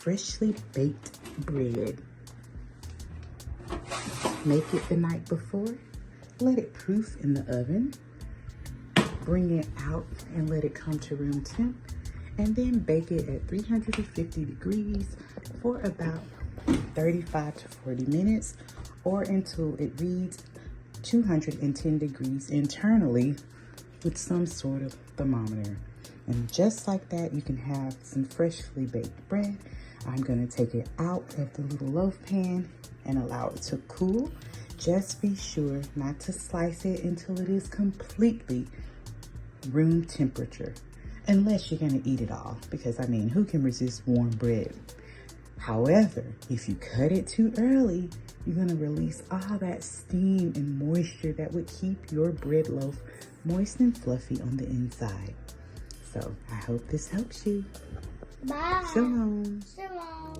freshly baked bread. Make it the night before, let it proof in the oven, bring it out and let it come to room temp, and then bake it at 350 degrees for about 35 to 40 minutes, or until it reads 210 degrees internally with some sort of thermometer. And just like that, you can have some freshly baked bread. I'm gonna take it out of the little loaf pan and allow it to cool. Just be sure not to slice it until it is completely room temperature, unless you're gonna eat it all, because I mean, who can resist warm bread? However, if you cut it too early, you're gonna release all that steam and moisture that would keep your bread loaf moist and fluffy on the inside. So I hope this helps you. Bye. Shalom. Shalom.